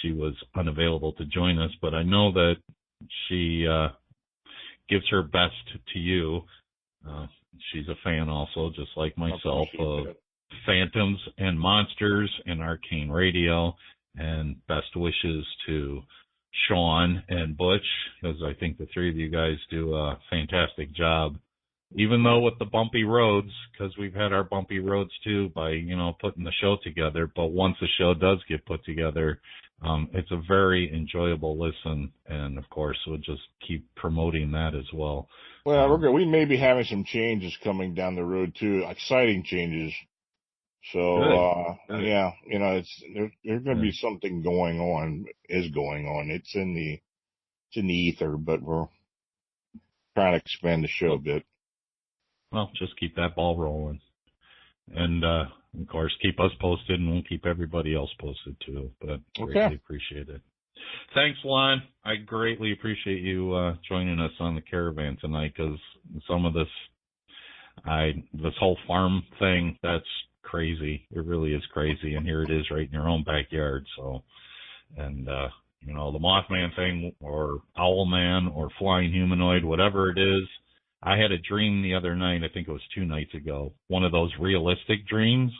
she was unavailable to join us, but I know that she gives her best to you. She's a fan also, just like myself, of Phantoms and Monsters and Arcane Radio, and best wishes to Sean and Butch, because I think the three of you guys do a fantastic job, even though with the bumpy roads, because we've had our bumpy roads too by, putting the show together. But once the show does get put together, it's a very enjoyable listen. And of course, we'll just keep promoting that as well. Well, we're good. We may be having some changes coming down the road too, exciting changes. So, yeah, there's going to be something going on. It's in the ether, but we're trying to expand the show a bit. Well, just keep that ball rolling. And, of course, keep us posted, and we'll keep everybody else posted, too. But greatly appreciate it. Thanks, Lon. I greatly appreciate you joining us on the caravan tonight, because some of this whole farm thing, that's crazy. It really is crazy. And here it is right in your own backyard. So, and, the Mothman thing, or Owlman, or flying humanoid, whatever it is. I had a dream the other night, I think it was 2 nights ago, one of those realistic dreams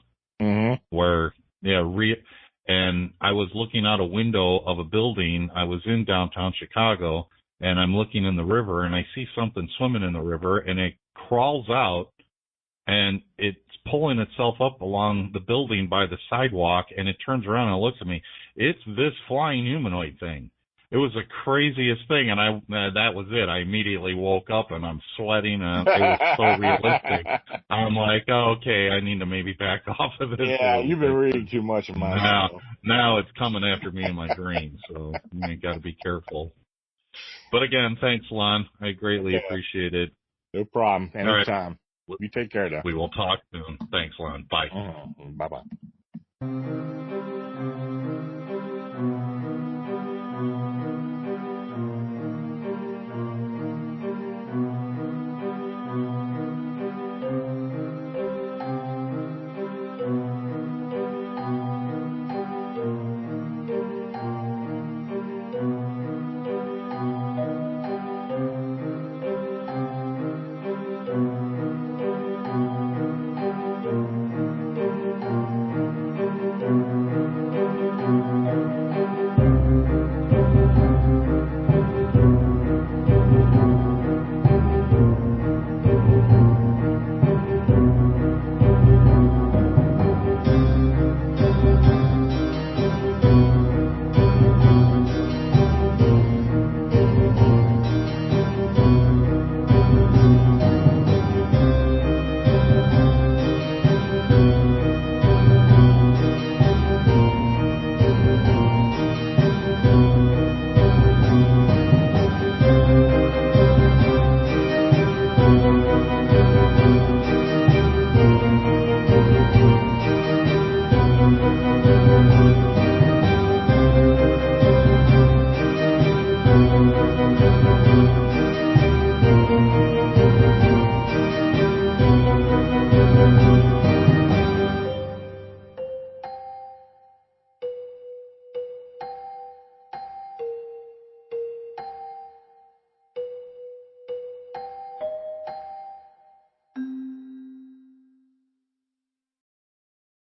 where, and I was looking out a window of a building. I was in downtown Chicago, and I'm looking in the river, and I see something swimming in the river, and it crawls out, and it's pulling itself up along the building by the sidewalk, and it turns around and looks at me. It's this flying humanoid thing. It was the craziest thing, and that was it. I immediately woke up, and I'm sweating, and it was so realistic. I'm like, oh, okay, I need to maybe back off of this. Yeah, you've been reading too much of mine. Now it's coming after me in my dreams, so you got to be careful. But again, thanks, Lon. I greatly appreciate it. No problem. Anytime. Right. You take care, though. We will talk soon. Thanks, Lon. Bye. Bye-bye.